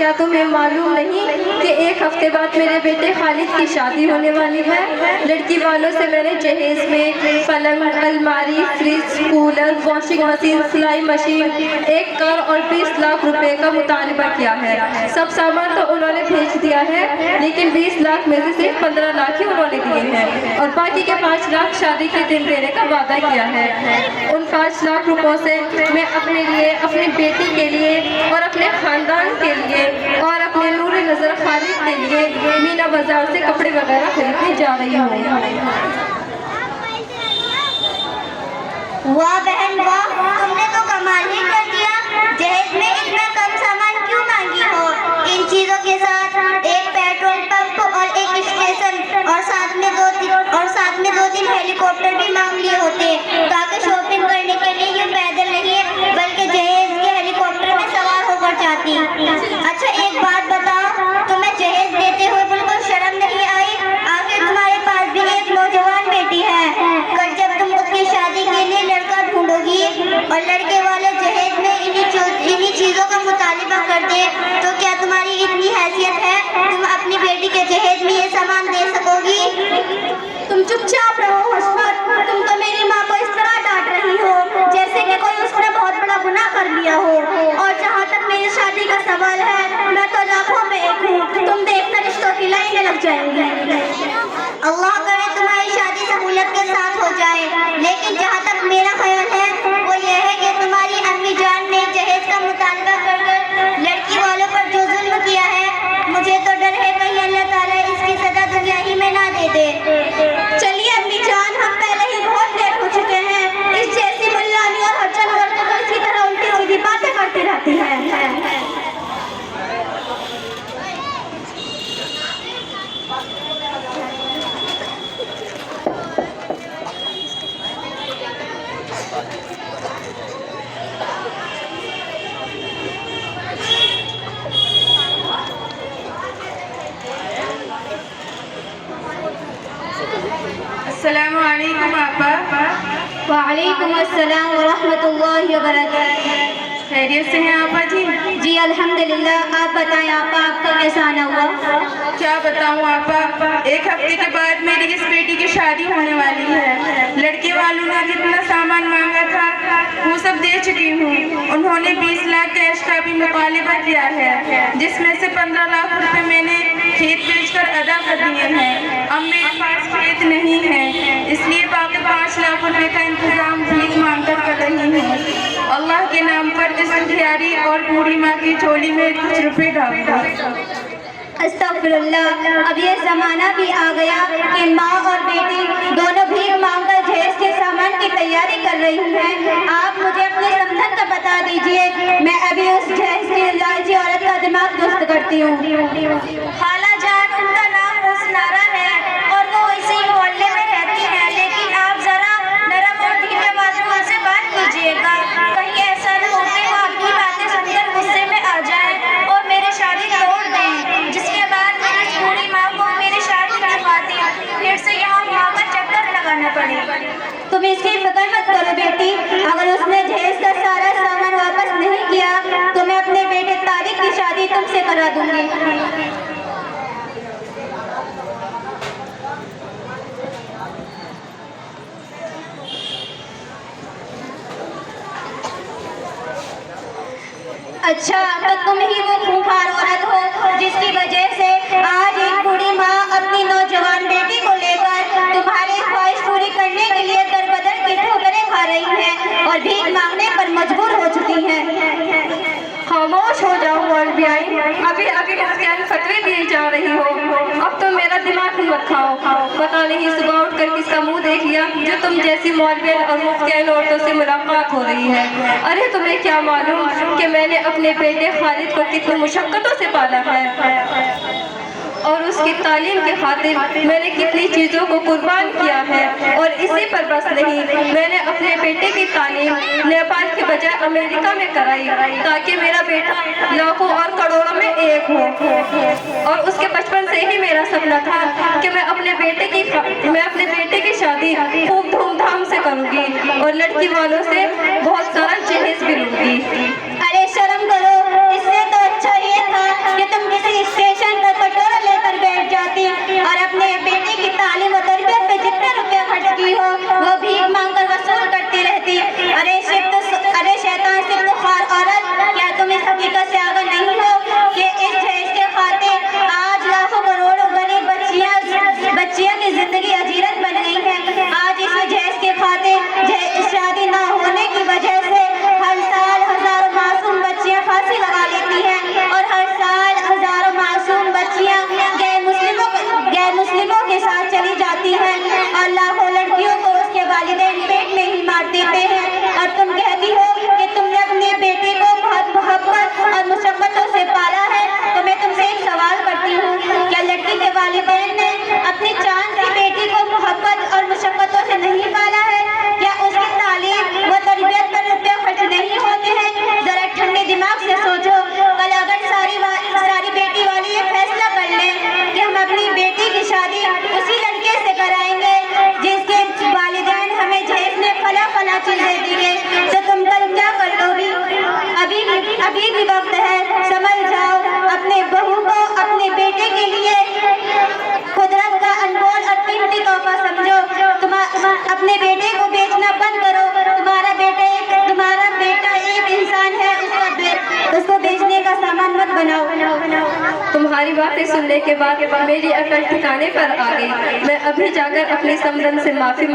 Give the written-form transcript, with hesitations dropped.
क्या तुम्हें मालूम नहीं कि एक हफ्ते बाद मेरे बेटे खालिद की शादी होने वाली है। लड़की वालों से मैंने जहेज में पलंग, अलमारी, फ्रिज, कूलर, वॉशिंग मशीन, सिलाई मशीन, एक कार और 20 लाख रुपए का मुतालबा किया है। सब सामान तो उन्होंने भेज दिया है, लेकिन 20 लाख में से सिर्फ 15 लाख ही उन्होंने दिए हैं और बाकी के 5 लाख शादी के दिन देने का वादा किया है। उन 5 लाख रुपयों से मैं अपने लिए, अपनी बेटी के लिए और अपने खानदान के लिए और अपने नूरे नजर खालिद के लिए मीना बाजार से कपड़े वगैरह खरीदने जा रही हूँ। वाह बहन वाह, तुमने तो कमाल ही कर दिया। जहेज में इतना कम सामान क्यों मांगी हो? इन चीजों के साथ एक पेट्रोल पंप और एक स्टेशन और साथ में दो तीन हेलीकॉप्टर भी मांग लिए होते, ताकि शॉपिंग करने के लिए यूं पैदल नहीं बल्कि जहेज के हेलीकॉप्टर में सवार होकर जाती। अच्छा एक बात बताओ, तुम्हें जहेज देते हुए बिल्कुल शर्म नहीं आई? आखिर तुम्हारे पास भी एक नौजवान बेटी है। कल जब तुम उसकी शादी के लिए लड़का ढूंढोगी और लड़के वाले जहेज में इन्हीं चीजों का मुतालिबा कर दे, तो क्या तुम्हारी इतनी हैसियत है तुम अपनी बेटी के जहेज में ये सामान दे सकोगी? तुम चुपचाप रहो हस्मत, तुम तो मेरी माँ को इस तरह डांट रही हो जैसे कि कोई उसने बहुत बड़ा गुनाह कर लिया हो। और जहाँ तक मेरी शादी का सवाल है, मैं तो लाखों में एक हूँ, तुम देखना रिश्तों की लाइनें लग जाएंगी। अल्लाह करे तुम्हारी शादी सहूलत के साथ हो जाए, लेकिन जहाँ तक मेरा ख्याल है वो ये है कि तुम्हारी अम्मी जान ने जहेज का मुतालबा कर लड़की वालों पर जो जुल्म किया है, मुझे तो डर है कहीं अल्लाह ताला इसकी सजा दुनिया ही में ना दे दे। चलिए अम्मी जान, हम पहले ही बहुत लेट हो चुके हैं। इस जैसी मुल्लानी और हजन औरतें तो इसी तरह उल्टी सीधी बातें करती रहती हैं। अस्सलामु अलैकुम आपा। वालेकुम अस्सलाम व रहमतुल्लाहि व बरकातुहू। खैरियत से हैं आपा जी? जी अल्हम्दुलिल्लाह। आप बताएं आपा, आपका कैसा आना हुआ? क्या बताऊं आपा, एक हफ्ते के बाद मेरी इस बेटी की शादी होने वाली है। लड़के वालों ने जितना सामान मांगा था वो सब दे चुकी हूँ। उन्होंने 20 लाख कैश का भी मुतालिबा किया है, जिसमें से 15 लाख रुपए मैंने खेत बेचकर अदा कर दिए हैं। अब मेरे पास खेत नहीं है, इसलिए बाकी 5 लाख रुपए का इंतजाम भीख मांग कर रही हूँ। अल्लाह के नाम पर इस प्यारी और बूढ़ी माँ की झोली में कुछ रुपए डाल दो। अस्तगफिरुल्लाह, अब ये जमाना भी आ गया कि माँ और बेटी दोनों भीख मांगकर जहेज के सामान की तैयारी कर रही हैं। आप मुझे अपनी समझन तो बता दीजिए, मैं अभी उस जहेज की लालची औरत का दिमाग दुरुस्त करती हूँ। खाला जान उनका नाम हुस्नारा है और वो इसी मोहल्ले में रहती है, लेकिन आप जरा नरम और धीमे आवाज से बात कीजिएगा। कहीं ऐसा न हो कि वो आपकी बातें सुनकर गुस्से में आ जाए और मेरी शादी तोड़ दें, जिसके बाद मेरी इस बूढ़ी माँ को मेरी शादी करवाती फिर से यहाँ वहाँ का चक्कर लगाना पड़े। तुम इसकी फिक्र मत करो बेटी, अगर उसने जहेज का सारा सामान वापस नहीं किया तो मैं अपने बेटे तारिक की शादी तुमसे करा दूंगी। अच्छा, तो तुम ही वो खूंखार औरत हो जिसकी वजह से आज एक बूढ़ी माँ अपनी नौजवान बेटी को लेकर तुम्हारी ख्वाहिश पूरी करने के लिए दर-बदर की ठोकरें खा रही है और भीख मांगने पर मजबूर हो चुकी है। खामोश हो जाओ मौलवियाई, अभी अभी मुफ्तियान फतवे दिए जा रही हो। अब तो मेरा दिमाग मत खाओ। पता नहीं सुबह उठकर किसका मुंह देख लिया जो तुम जैसी मौलवियन और मुफ्तियान औरतों से मुलाकात हो रही है। अरे तुम्हें क्या मालूम कि मैंने अपने बेटे खालिद को कितनी मुशक्कतों से पाला है और उसकी तालीम की खातिर मैंने कितनी चीज़ों को कुर्बान किया है। और इसी पर बस नहीं, मैंने अपने बेटे की तालीम नेपाल के बजाय अमेरिका में कराई, ताकि मेरा बेटा लाखों और करोड़ों में एक हो। और उसके बचपन से ही मेरा सपना था कि मैं अपने बेटे की शादी खूब धूमधाम से करूँगी और लड़की वालों से बहुत सारा जहेज भी लूँगी। अरे शर्म करो, इससे तो अच्छा ये था कि में ही मार देते हैं। और तुम कहती हो कि तुमने अपने बेटे को बहुत मोहब्बत और मुशक्कतों से पाला है। तो मैं तुमसे एक सवाल करती हूँ, क्या लड़की के वालिदैन ने अपनी चांद की बेटी को मोहब्बत और मुशक्कतों से नहीं पाला है? क्या उसकी तालीम व तरबियत पर रुपये खर्च नहीं होते हैं? जरा ठंडे दिमाग से सोचो। कल अगर सारी बेटी वाली ये फैसला कर लें कि हम अपनी बेटी की शादी उसी लड़के से कराएंगे जिसके वालिदैन हमें जहेज में फला चीजें देंगे, तो तुम कल क्या कर लोगी? अभी भी वक्त है, समझ जाओ। अपने बहू को अपने बेटे के लिए कुदरत का अनमोल और कीमती तोहफा समझो। अपने बेटे को बेचना बंद करो। तुम्हारा बेटा एक इंसान है, उसको बेचने का सामान मत बनाओ। तुम्हारी बातें सुनने के बाद मेरी अकल ठिकाने पर आ गई। मैं अभी जाकर अपनी समरन से माफी